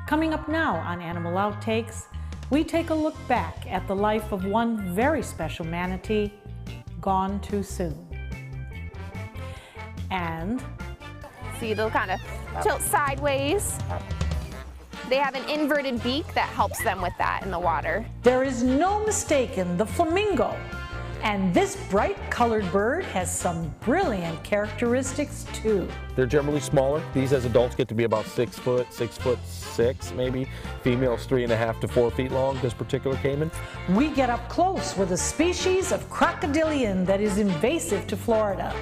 Coming up now on Animal Outtakes, we take a look back at the life of one very special manatee, gone too soon. And see, they'll kind of tilt sideways. They have an inverted beak that helps them with that in the water. there is no mistaking the flamingo. And this bright colored bird has some brilliant characteristics too. They're generally smaller. These as adults get to be about 6 foot, 6'6" maybe. Females 3.5 to 4 feet long, this particular caiman. We get up close with a species of crocodilian that is invasive to Florida.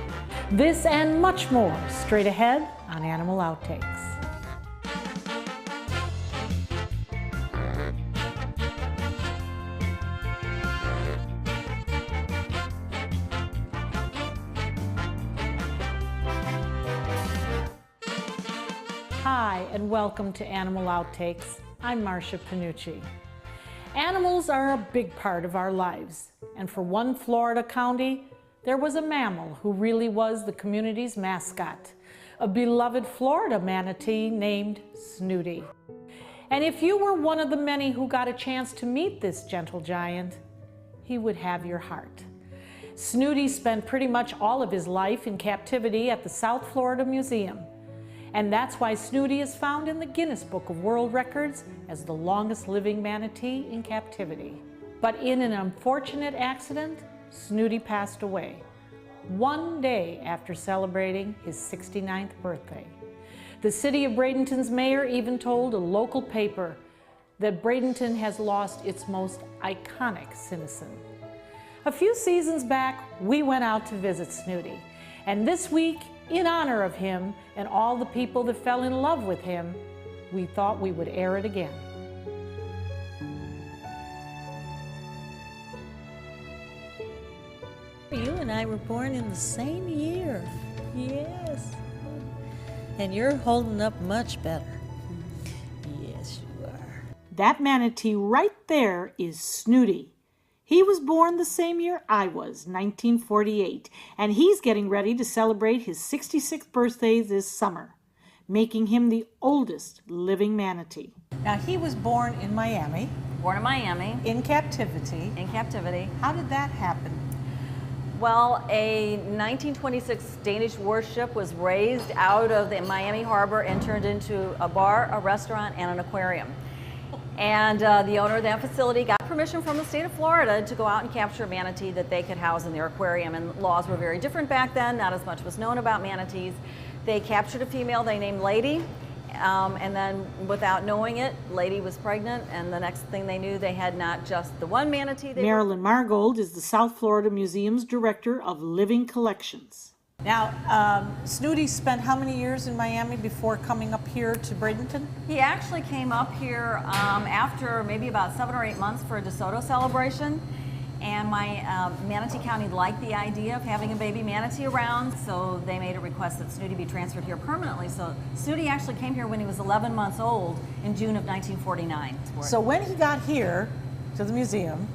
This and much more straight ahead on Animal Outtakes. Hi, and welcome to Animal Outtakes. I'm Marcia Panucci. Animals are a big part of our lives, and for one Florida county, there was a mammal who really was the community's mascot, a beloved Florida manatee named Snooty. And if you were one of the many who got a chance to meet this gentle giant, he would have your heart. Snooty spent pretty much all of his life in captivity at the South Florida Museum. And that's why Snooty is found in the Guinness Book of World Records as the longest living manatee in captivity. But in an unfortunate accident, Snooty passed away, one day after celebrating his 69th birthday. The city of Bradenton's mayor even told a local paper that Bradenton has lost its most iconic citizen. A few seasons back, we went out to visit Snooty, and this week, in honor of him and all the people that fell in love with him, we thought we would air it again. You and I were born in the same year. Yes. And you're holding up much better. Yes, you are. That manatee right there is Snooty. He was born the same year I was, 1948, and he's getting ready to celebrate his 66th birthday this summer, making him the oldest living manatee. Now, he was born in Miami. Born in Miami. In captivity. In captivity. How did that happen? Well, a 1926 Danish warship was raised out of the Miami harbor and turned into a bar, a restaurant, and an aquarium. And the owner of that facility got permission from the state of Florida to go out and capture a manatee that they could house in their aquarium. And laws were very different back then, not as much was known about manatees. They captured a female they named Lady, and then without knowing it, Lady was pregnant, and the next thing they knew, they had not just the one manatee. Marilyn Margold is the South Florida Museum's Director of Living Collections. Now, Snooty spent how many years in Miami before coming up here to Bradenton? He actually came up here after maybe about 7 or 8 months for a DeSoto celebration. And my Manatee County liked the idea of having a baby manatee around, so they made a request that Snooty be transferred here permanently. So Snooty actually came here when he was 11 months old in June of 1949. So when he got here to the museum,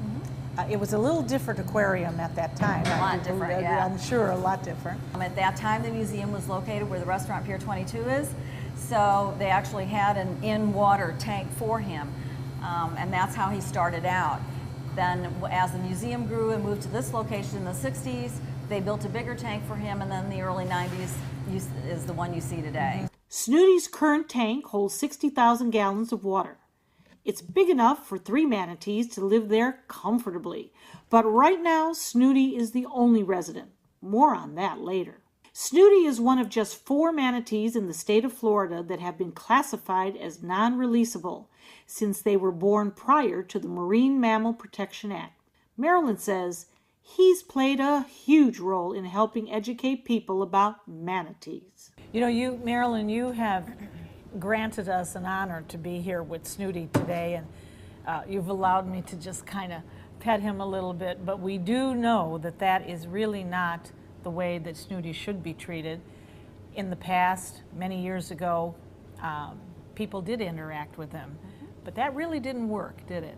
it was a little different aquarium at that time. A lot different, yeah. I'm sure a lot different. At that time, the museum was located where the restaurant Pier 22 is, so they actually had an in-water tank for him, and that's how he started out. Then as the museum grew and moved to this location in the 60s, they built a bigger tank for him, and then the early 90s is the one you see today. Snooty's current tank holds 60,000 gallons of water. It's big enough for 3 manatees to live there comfortably. But right now, Snooty is the only resident. More on that later. Snooty is one of just 4 manatees in the state of Florida that have been classified as non-releasable since they were born prior to the Marine Mammal Protection Act. Marilyn says he's played a huge role in helping educate people about manatees. You know, Marilyn, you have granted us an honor to be here with Snooty today, and you've allowed me to just kind of pet him a little bit, but we do know that that is really not the way that Snooty should be treated. In the past, many years ago, people did interact with him, but that really didn't work, did it?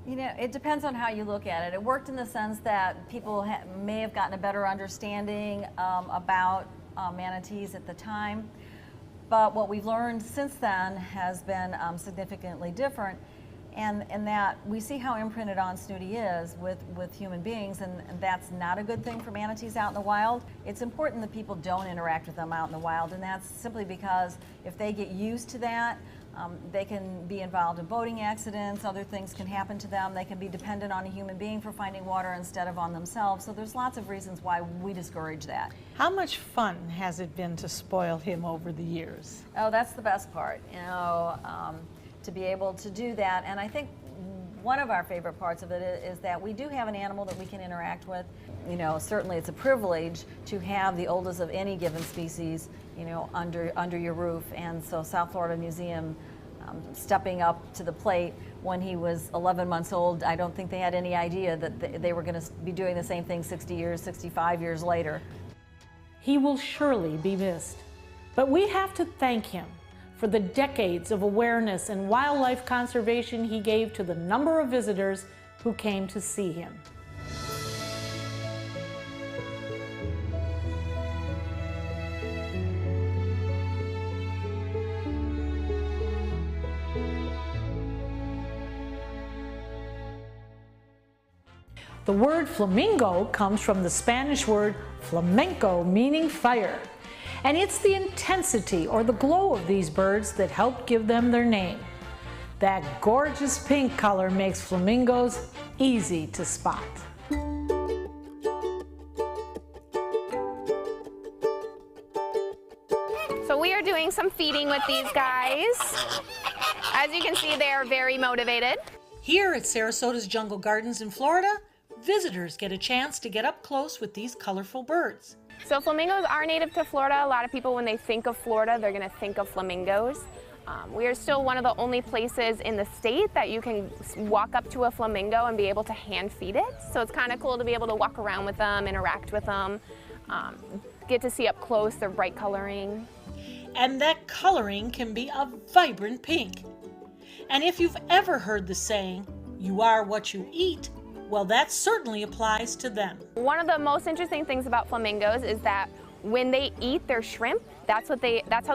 You know, it depends on how you look at it. It worked in the sense that people may have gotten a better understanding about manatees at the time. But what we've learned since then has been significantly different, and that we see how imprinted on Snooty is with human beings, and that's not a good thing for manatees out in the wild. It's important that people don't interact with them out in the wild, and that's simply because if they get used to that, they can be involved in boating accidents, other things can happen to them, they can be dependent on a human being for finding water instead of on themselves, so there's lots of reasons why we discourage that. How much fun has it been to spoil him over the years? Oh, that's the best part, you know, to be able to do that. And I think one of our favorite parts of it is that we do have an animal that we can interact with. You know, certainly it's a privilege to have the oldest of any given species, you know, under your roof. And so South Florida Museum stepping up to the plate when he was 11 months old, I don't think they had any idea that they were going to be doing the same thing 60 years, 65 years later. He will surely be missed, but we have to thank him for the decades of awareness and wildlife conservation he gave to the number of visitors who came to see him. The word flamingo comes from the Spanish word flamenco, meaning fire. And it's the intensity or the glow of these birds that helped give them their name. That gorgeous pink color makes flamingos easy to spot. So we are doing some feeding with these guys. As you can see, they are very motivated. Here at Sarasota's Jungle Gardens in Florida, visitors get a chance to get up close with these colorful birds. So flamingos are native to Florida. A lot of people, when they think of Florida, they're going to think of flamingos. We are still one of the only places in the state that you can walk up to a flamingo and be able to hand feed it. So it's kind of cool to be able to walk around with them, interact with them, get to see up close their bright coloring. And that coloring can be a vibrant pink. And if you've ever heard the saying, "You are what you eat," well, that certainly applies to them. One of the most interesting things about flamingos is that when they eat their shrimp, that's how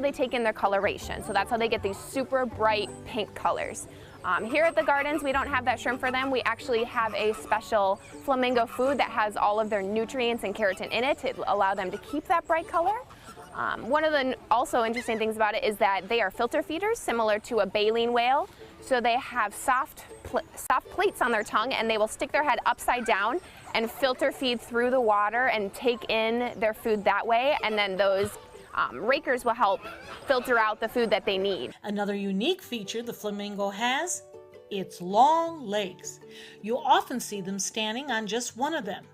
they take in their coloration. So that's how they get these super bright pink colors. Here at the gardens, we don't have that shrimp for them. We actually have a special flamingo food that has all of their nutrients and keratin in it to allow them to keep that bright color. One of the also interesting things about it is that they are filter feeders, similar to a baleen whale. So they have soft plates on their tongue, and they will stick their head upside down and filter feed through the water and take in their food that way. And then those rakers will help filter out the food that they need. Another unique feature the flamingo has, its long legs. You'll often see them standing on just one of them.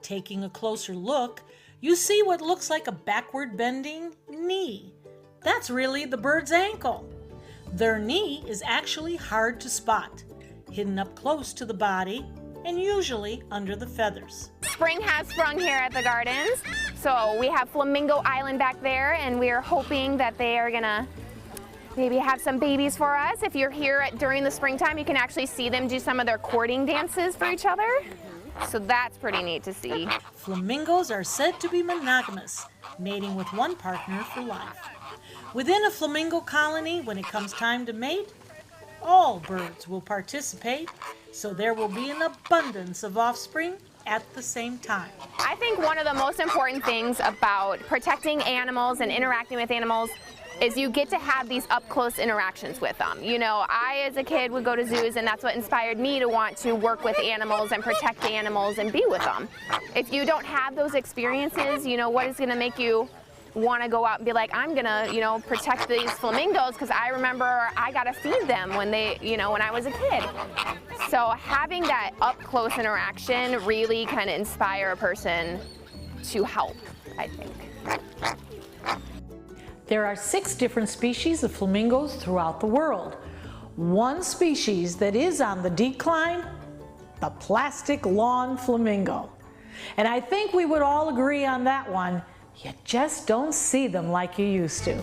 Taking a closer look, you see what looks like a backward bending knee. That's really the bird's ankle. Their knee is actually hard to spot, hidden up close to the body and usually under the feathers. Spring has sprung here at the gardens, so we have Flamingo Island back there, and we are hoping that they are gonna maybe have some babies for us. If you're here during the springtime, you can actually see them do some of their courting dances for each other. So that's pretty neat to see. Flamingos are said to be monogamous, mating with one partner for life. Within a flamingo colony, when it comes time to mate, all birds will participate, so there will be an abundance of offspring at the same time. I think one of the most important things about protecting animals and interacting with animals is you get to have these up-close interactions with them. You know, I as a kid would go to zoos, and that's what inspired me to want to work with animals and protect animals and be with them. If you don't have those experiences, you know, what is going to make you want to go out and be like, I'm gonna, you know, protect these flamingos because I remember I got to feed them when they, you know, when I was a kid. So having that up-close interaction really kind of inspire a person to help, I think. There are 6 different species of flamingos throughout the world. One species that is on the decline, the plastic lawn flamingo. And I think we would all agree on that one. You just don't see them like you used to.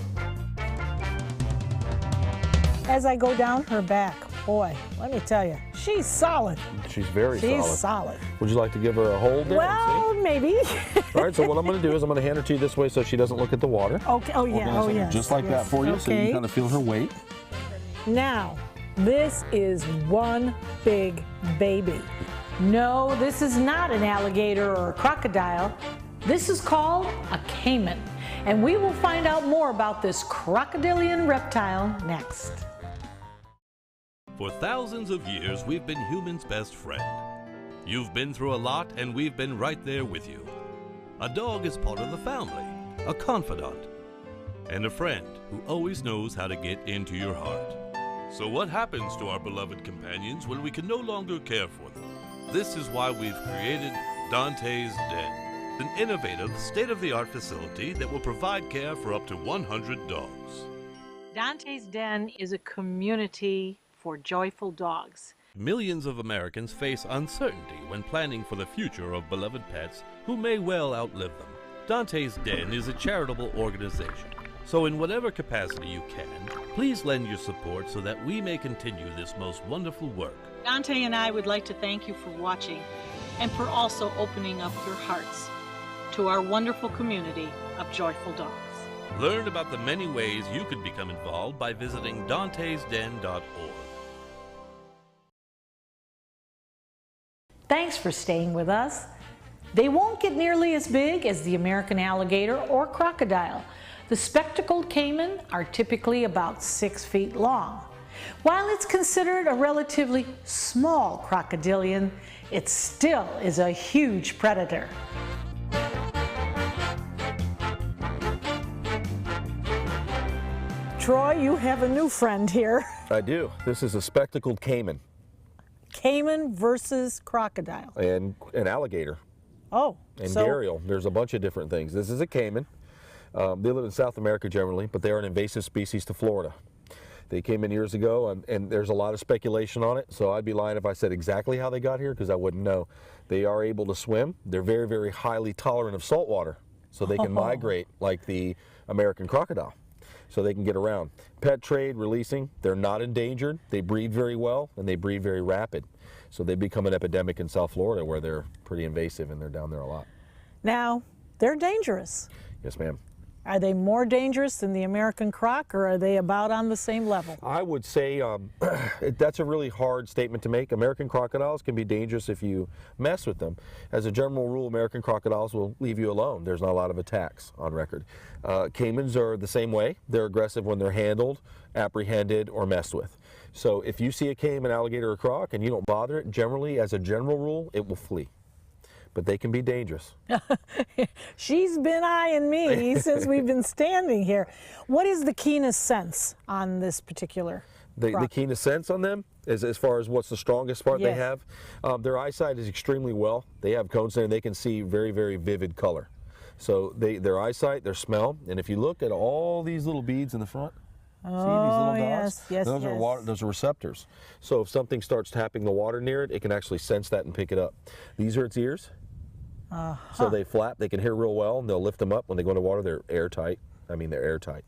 As I go down her back, Boy, let me tell you, she's solid. She's very She's solid. solid. Would you like to give her a hold there? Well, maybe. All right, so what I'm going to do is I'm going to hand her to you this way so she doesn't look at the water. Okay. Oh, yeah. Oh, yes. Just like that for you, so you Okay. can kind of feel her weight. Now, this is one big baby. No, this is not an alligator or a crocodile. This is called a caiman. And we will find out more about this crocodilian reptile next. For thousands of years, we've been humans' best friend. You've been through a lot, and we've been right there with you. A dog is part of the family, a confidant, and a friend who always knows how to get into your heart. So what happens to our beloved companions when we can no longer care for them? This is why we've created Dante's Den, an innovative, state-of-the-art facility that will provide care for up to 100 dogs. Dante's Den is a community for joyful dogs. Millions of Americans face uncertainty when planning for the future of beloved pets who may well outlive them. Dante's Den is a charitable organization, so in whatever capacity you can, please lend your support so that we may continue this most wonderful work. Dante and I would like to thank you for watching and for also opening up your hearts to our wonderful community of joyful dogs. Learn about the many ways you could become involved by visiting dantesden.org. Thanks for staying with us. They won't get nearly as big as the American alligator or crocodile. The spectacled caiman are typically about 6 feet long. While it's considered a relatively small crocodilian, it still is a huge predator. Troy, you have a new friend here. I do. This is a spectacled caiman. Caiman versus crocodile. And an alligator. Oh, And so gharial. There's a bunch of different things. This is a caiman. They live in South America generally, but they are an invasive species to Florida. They came in years ago, and there's a lot of speculation on it, so I'd be lying if I said exactly how they got here, because I wouldn't know. They are able to swim. They're very, very highly tolerant of salt water, so they can migrate like the American crocodile, so they can get around. Pet trade, releasing, they're not endangered. They breed very well, and they breed very rapid. So they become an epidemic in South Florida where they're pretty invasive, and they're down there a lot. now they're dangerous. Yes, ma'am. Are they more dangerous than the American croc, or are they about on the same level? I would say that's a really hard statement to make. American crocodiles can be dangerous if you mess with them. As a general rule, American crocodiles will leave you alone. There's not a lot of attacks on record. Caimans are the same way. They're aggressive when they're handled, apprehended, or messed with. So if you see a caiman, alligator, or croc and you don't bother it, generally, as a general rule, it will flee. But they can be dangerous. She's been eyeing me since we've been standing here. What is the keenest sense on this particular The croc? keenest sense on them is as far as what's the strongest part they Yes. have. Their eyesight is extremely well. They have cones and they can see very, very vivid color. So their eyesight, their smell, and if you look at all these little beads in the front, see these little dots? yes, those are water, those are receptors. So if something starts tapping the water near it, it can actually sense that and pick it up. These are its ears. So they flap, they can hear real well, and they'll lift them up when they go into water. They're airtight. I mean, they're airtight.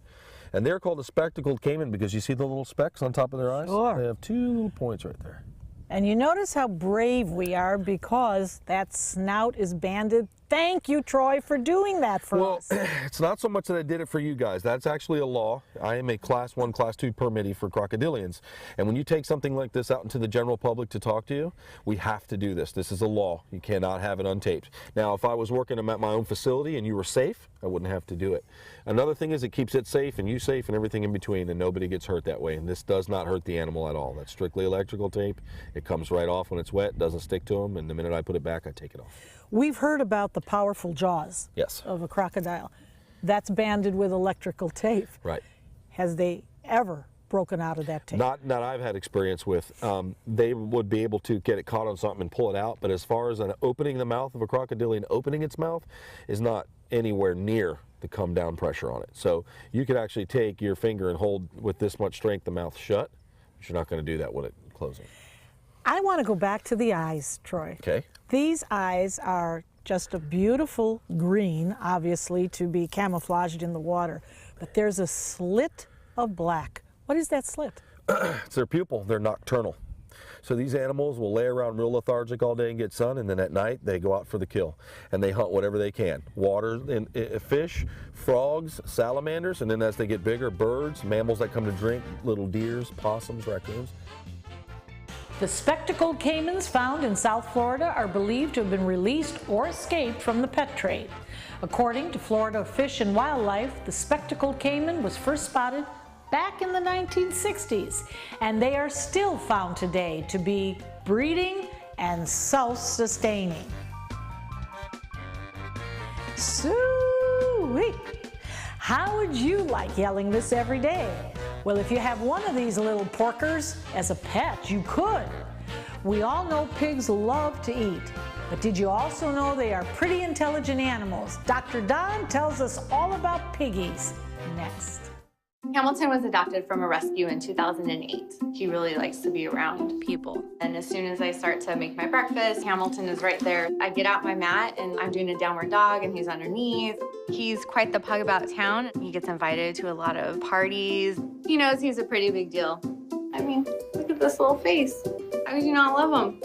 And they're called a spectacled caiman because you see the little specks on top of their eyes? Sure. They have 2 little points right there. And you notice how brave we are because that snout is banded. Thank you, Troy, for doing that for us. It's not so much that I did it for you guys. That's actually a law. I am a Class 1, Class 2 permittee for crocodilians. And when you take something like this out into the general public to talk to you, we have to do this. This is a law. You cannot have it untaped. Now, if I was working at my own facility and you were safe, I wouldn't have to do it. Another thing is it keeps it safe and you safe and everything in between, and nobody gets hurt that way. And this does not hurt the animal at all. That's strictly electrical tape. It comes right off when it's wet, doesn't stick to them, and the minute I put it back, I take it off. We've heard about the powerful jaws Yes. of a crocodile. That's banded with electrical tape. Right. Has they ever broken out of that tape? Not I've had experience with. They would be able to get it caught on something and pull it out, but as far as opening the mouth of a crocodilian, opening its mouth is not anywhere near the come down pressure on it. So you could actually take your finger and hold with this much strength the mouth shut, but you're not going to do that with it closing. I want to go back to the eyes, Troy. Okay. These eyes are just a beautiful green, obviously, to be camouflaged in the water. But there's a slit of black. What is that slit? It's their pupil. They're nocturnal. So these animals will lay around real lethargic all day and get sun, and then at night they go out for the kill. And they hunt whatever they can. Water, fish, frogs, salamanders, and then as they get bigger, birds, mammals that come to drink, little deers, possums, raccoons. The spectacled caimans found in South Florida are believed to have been released or escaped from the pet trade. According to Florida Fish and Wildlife, the spectacled caiman was first spotted back in the 1960s, and they are still found today to be breeding and self-sustaining. Sweet! How would you like yelling this every day? Well, if you have one of these little porkers as a pet, you could. We all know pigs love to eat, but did you also know they are pretty intelligent animals? Dr. Don tells us all about piggies next. Hamilton was adopted from a rescue in 2008. He really likes to be around people. And as soon as I start to make my breakfast, Hamilton is right there. I get out my mat and I'm doing a downward dog and he's underneath. He's quite the pug about town. He gets invited to a lot of parties. He knows he's a pretty big deal. I mean, look at this little face. How could you not love him?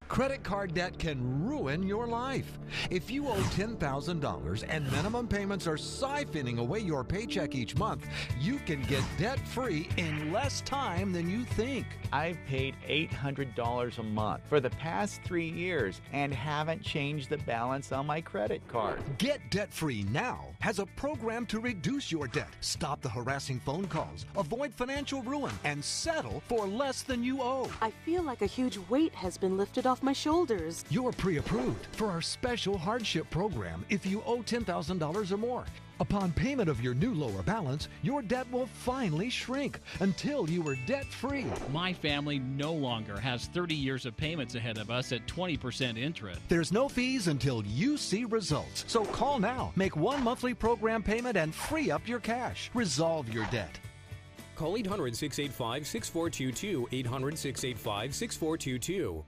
Credit card debt can ruin your life. If you owe $10,000 and minimum payments are siphoning away your paycheck each month, you can get debt-free in less time than you think. I've paid $800 a month for the past 3 years and haven't changed the balance on my credit card. Get Debt-Free Now has a program to reduce your debt, stop the harassing phone calls, avoid financial ruin, and settle for less than you owe. I feel like a huge weight has been lifted off my shoulders. You're pre-approved for our special hardship program if you owe $10,000 or more. Upon payment of your new lower balance, your debt will finally shrink until you are debt-free. My family no longer has 30 years of payments ahead of us at 20% interest. There's no fees until you see results. So call now, make one monthly program payment, and free up your cash. Resolve your debt. Call 800-685-6422, 800-685-6422.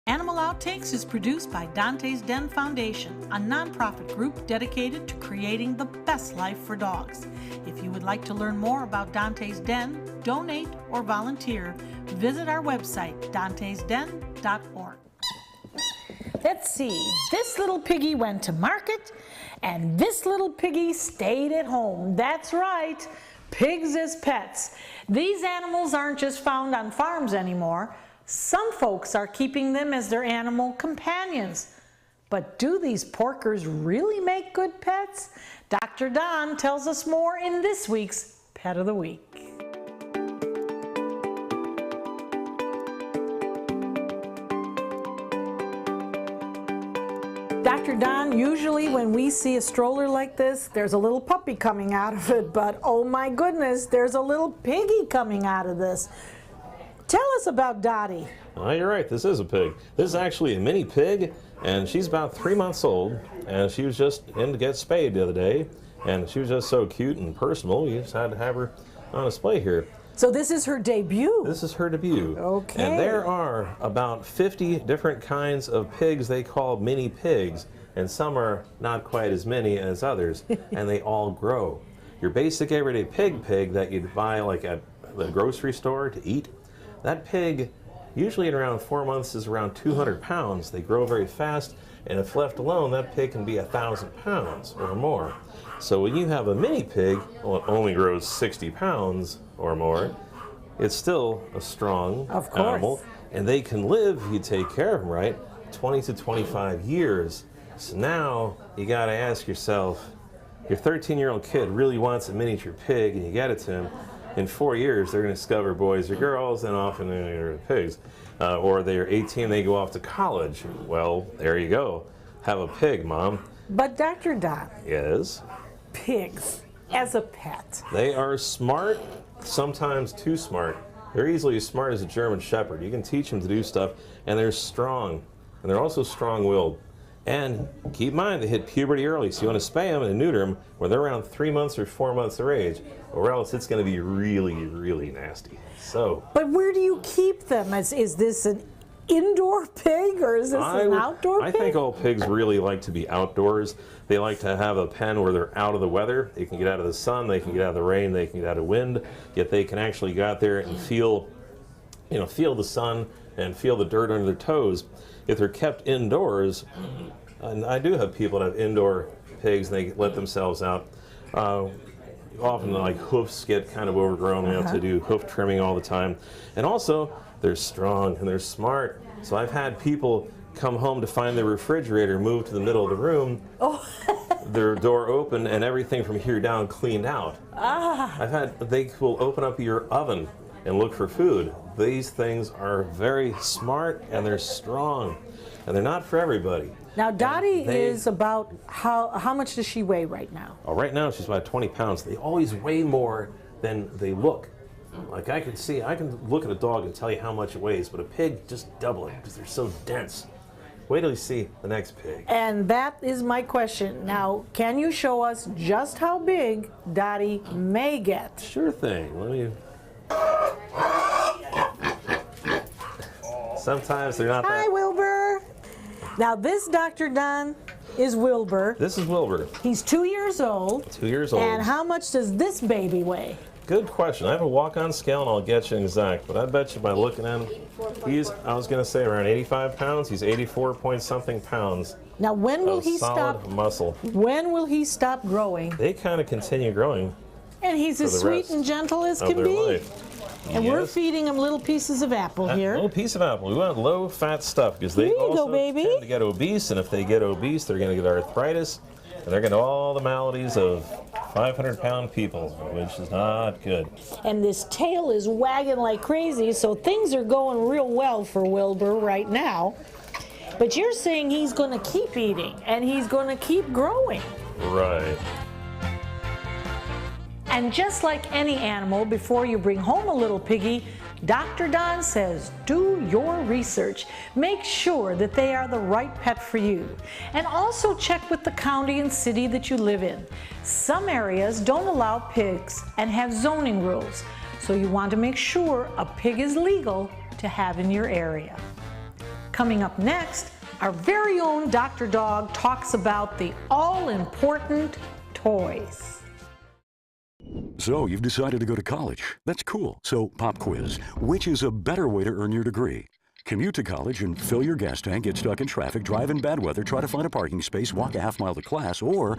Animal Outtakes is produced by Dante's Den Foundation, a nonprofit group dedicated to creating the best life for dogs. If you would like to learn more about Dante's Den, donate, or volunteer, visit our website, dantesden.org. Let's see, this little piggy went to market, and this little piggy stayed at home. That's right, pigs as pets. These animals aren't just found on farms anymore. Some folks are keeping them as their animal companions. But do these porkers really make good pets? Dr. Don tells us more in this week's Pet of the Week. Dr. Don, usually when we see a stroller like this, there's a little puppy coming out of it, but oh my goodness, there's a little piggy coming out of this. Tell us about Dottie. Oh, you're right, this is a pig. This is actually a mini pig, and she's about 3 months old, and she was just in to get spayed the other day, and she was just so cute and personal, you just had to have her on display here. So this is her debut? This is her debut. Okay. And there are about 50 different kinds of pigs they call mini pigs, and some are not quite as many as others, and they all grow. Your basic everyday pig that you'd buy like at the grocery store to eat, that pig, usually at around 4 months, is around 200 pounds. They grow very fast, and if left alone, that pig can be 1,000 pounds or more. So when you have a mini pig, well, it only grows 60 pounds or more, it's still a strong animal, and they can live, if you take care of them right, 20 to 25 years. So now you got to ask yourself, your 13-year-old kid really wants a miniature pig, and you get it to him. In 4 years, they're going to discover boys or girls, and often they're pigs. Or they're 18, they go off to college. Well, there you go. Have a pig, Mom. But Dr. Don. Yes? Pigs as a pet. They are smart, sometimes too smart. They're easily as smart as a German Shepherd. You can teach them to do stuff, and they're strong. And they're also strong-willed. And keep in mind, they hit puberty early, so you want to spay them and neuter them when they're around 3 months or 4 months of age, or else it's going to be really, really nasty. So. But where do you keep them? Is this an indoor pig, or is this an outdoor pig? I think all pigs really like to be outdoors. They like to have a pen where they're out of the weather. They can get out of the sun, they can get out of the rain, they can get out of wind, yet they can actually go out there and feel the sun and feel the dirt under their toes. If they're kept indoors, and I do have people that have indoor pigs, and they let themselves out. Often like hoofs get kind of overgrown. We have to do hoof trimming all the time. And also, they're strong and they're smart. So I've had people come home to find their refrigerator moved to the middle of the room, their door open, and everything from here down cleaned out. They will open up your oven and look for food. These things are very smart and they're strong, and they're not for everybody. Now Dottie is about, how much does she weigh right now? Oh, right now she's about 20 pounds. They always weigh more than they look. Like I can look at a dog and tell you how much it weighs, but a pig, just double it because they're so dense. Wait till you see the next pig. And that is my question. Now, can you show us just how big Dottie may get? Sure thing. Let me. Sometimes they're not that. Hi, Wilbur. Now, this Dr. Don is Wilbur. This is Wilbur. He's 2 years old. 2 years old. And how much does this baby weigh? Good question. I have a walk-on scale and I'll get you exact, but I bet you by looking at him, I was going to say around 85 pounds. He's 84 point something pounds. Now, when will he solid stop? Muscle. When will he stop growing? They kind of continue growing. And he's as sweet and gentle as can be. Life. And yes. We're feeding him little pieces of apple here. A little piece of apple. We want low-fat stuff because they also tend to get obese, and if they get obese, they're going to get arthritis, and they're going to all the maladies of 500-pound people, which is not good. And this tail is wagging like crazy, so things are going real well for Wilbur right now. But you're saying he's going to keep eating, and he's going to keep growing. Right. And just like any animal, before you bring home a little piggy, Dr. Don says, do your research. Make sure that they are the right pet for you. And also check with the county and city that you live in. Some areas don't allow pigs and have zoning rules, so you want to make sure a pig is legal to have in your area. Coming up next, our very own Dr. Dog talks about the all-important toys. So you've decided to go to college. That's cool. So pop quiz. Which is a better way to earn your degree? Commute to college and fill your gas tank, get stuck in traffic, drive in bad weather, try to find a parking space, walk a half mile to class, or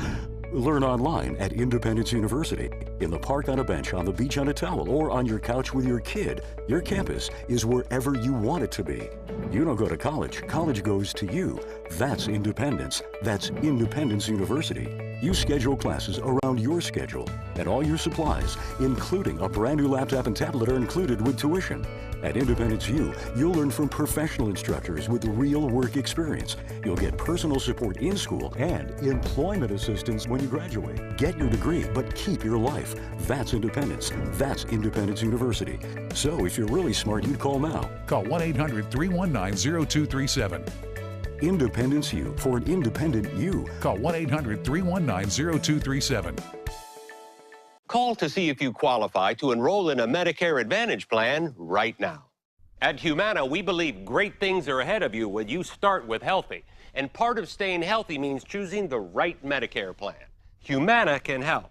learn online at Independence University. In the park on a bench, on the beach on a towel, or on your couch with your kid, your campus is wherever you want it to be. You don't go to college. College goes to you. That's independence. That's Independence University. You schedule classes around your schedule, and all your supplies, including a brand new laptop and tablet, are included with tuition. At Independence U, you'll learn from professional instructors with real work experience. You'll get personal support in school and employment assistance when you graduate. Get your degree, but keep your life. That's independence. That's Independence University. So if you're really smart, you'd call now. Call 1-800-319-0237. Independence U, for an independent you. Call 1-800-319-0237. Call to see if you qualify to enroll in a Medicare Advantage plan right now. At Humana, we believe great things are ahead of you when you start with healthy. And part of staying healthy means choosing the right Medicare plan. Humana can help.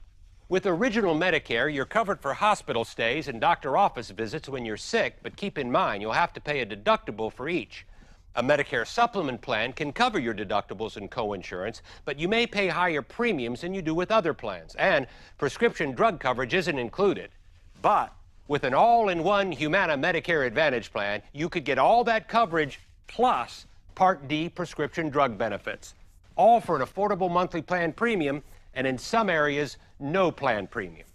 With Original Medicare, you're covered for hospital stays and doctor office visits when you're sick, but keep in mind you'll have to pay a deductible for each. A Medicare supplement plan can cover your deductibles and coinsurance, but you may pay higher premiums than you do with other plans, and prescription drug coverage isn't included. But with an all-in-one Humana Medicare Advantage plan, you could get all that coverage plus Part D prescription drug benefits, all for an affordable monthly plan premium, and in some areas, no plan premium.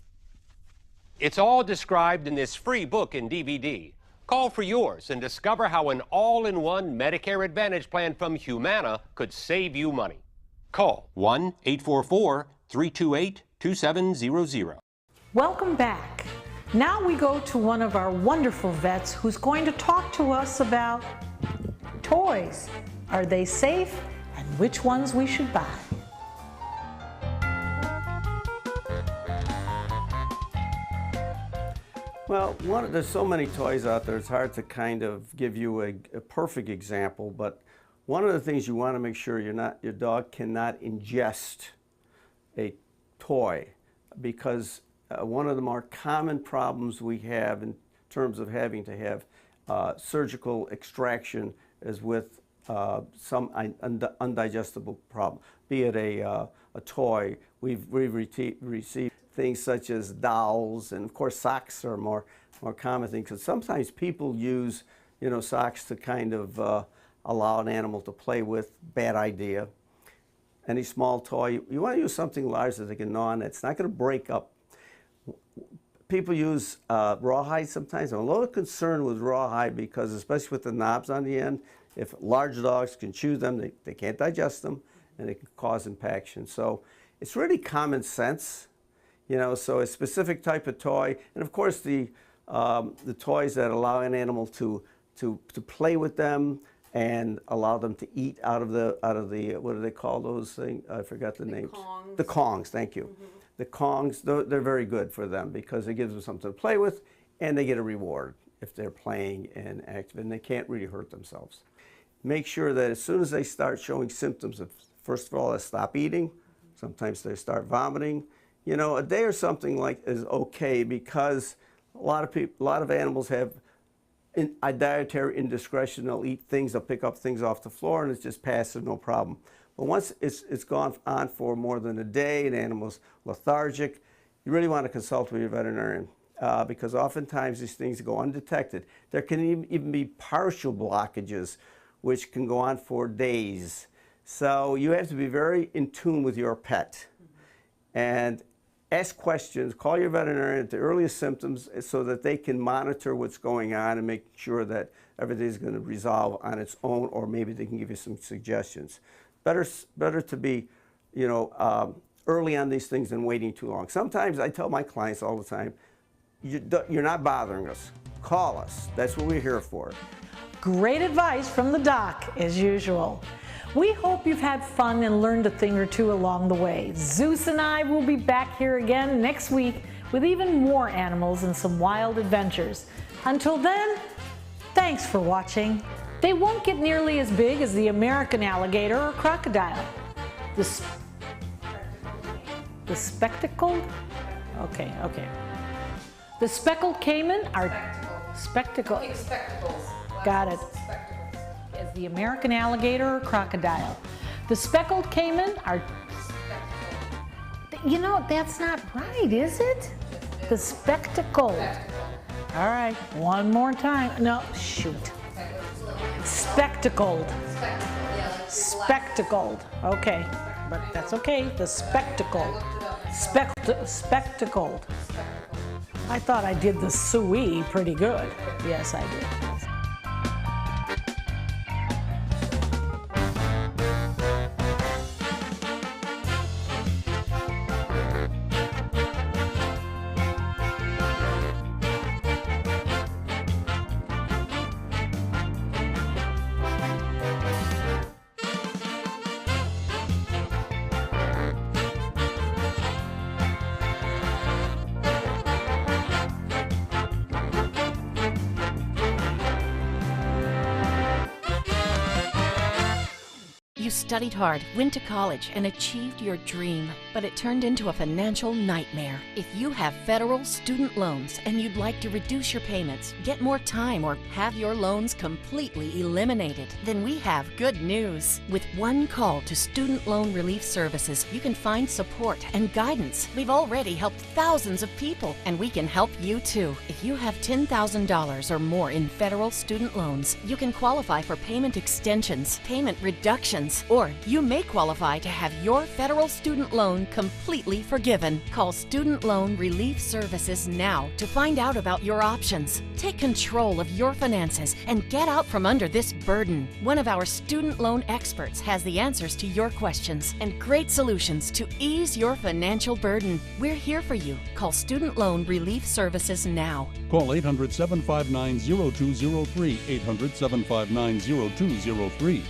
It's all described in this free book and DVD. Call for yours and discover how an all-in-one Medicare Advantage plan from Humana could save you money. Call 1-844-328-2700. Welcome back. Now we go to one of our wonderful vets who's going to talk to us about toys. Are they safe, and which ones we should buy? Well, there's so many toys out there, it's hard to kind of give you a perfect example, but one of the things you want to make sure your dog cannot ingest a toy, because one of the more common problems we have in terms of having to have surgical extraction is with some undigestible problem, be it a toy. We've received things such as dolls, and of course socks are more common things. Because sometimes people use, socks to kind of allow an animal to play with. Bad idea. Any small toy, you want to use something large that they can gnaw on. It's not going to break up. People use rawhide sometimes. I'm a little concerned with rawhide because, especially with the knobs on the end, if large dogs can chew them, they can't digest them, and it can cause impaction. So it's really common sense. So a specific type of toy, and of course the toys that allow an animal to play with them and allow them to eat out of the what do they call those things? I forgot the names. Kongs. The Kongs. Thank you. Mm-hmm. The Kongs, they're very good for them because it gives them something to play with, and they get a reward if they're playing and active, and they can't really hurt themselves. Make sure that as soon as they start showing symptoms of, first of all, they stop eating. Sometimes they start vomiting. A day or something like is okay, because a lot of animals have a dietary indiscretion. They'll eat things, they'll pick up things off the floor, and it's just passive, no problem. But once it's gone on for more than a day, and the animal's lethargic, you really want to consult with your veterinarian, because oftentimes these things go undetected. There can even be partial blockages, which can go on for days. So you have to be very in tune with your pet. And ask questions, call your veterinarian at the earliest symptoms so that they can monitor what's going on and make sure that everything's going to resolve on its own, or maybe they can give you some suggestions. Better to be, early on these things than waiting too long. Sometimes I tell my clients all the time, you're not bothering us. Call us. That's what we're here for. Great advice from the doc, as usual. We hope you've had fun and learned a thing or two along the way. Zeus and I will be back here again next week with even more animals and some wild adventures. Until then, thanks for watching. They won't get nearly as big as the American alligator or crocodile. The spectacled? Okay. The speckled caiman are spectacle. Spectacles. Got it. As the American alligator or crocodile. The speckled caiman are... that's not right, is it? The spectacled. All right, one more time. No, shoot. Spectacled. Spectacled. Okay, but that's okay. The spectacled. Spectacled. I thought I did the sui pretty good. Yes, I did. You studied hard, went to college, and achieved your dream, but it turned into a financial nightmare. If you have federal student loans and you'd like to reduce your payments, get more time, or have your loans completely eliminated, then we have good news. With one call to Student Loan Relief Services, you can find support and guidance. We've already helped thousands of people, and we can help you too. If you have $10,000 or more in federal student loans, you can qualify for payment extensions, payment reductions, or you may qualify to have your federal student loan completely forgiven. Call Student Loan Relief Services now to find out about your options. Take control of your finances and get out from under this burden. One of our student loan experts has the answers to your questions and great solutions to ease your financial burden. We're here for you. Call Student Loan Relief Services now. Call 800-759-0203, 800-759-0203.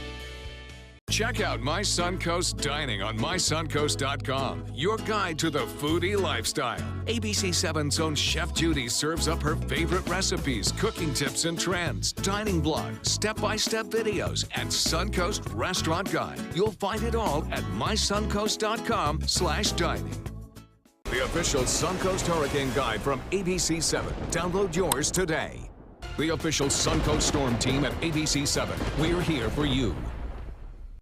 Check out My Suncoast Dining on mysuncoast.com, your guide to the foodie lifestyle. ABC7's own Chef Judy serves up her favorite recipes, cooking tips and trends, dining blogs, step-by-step videos, and Suncoast Restaurant Guide. You'll find it all at mysuncoast.com/dining. The official Suncoast Hurricane Guide from ABC7. Download yours today. The official Suncoast Storm Team at ABC7. We're here for you.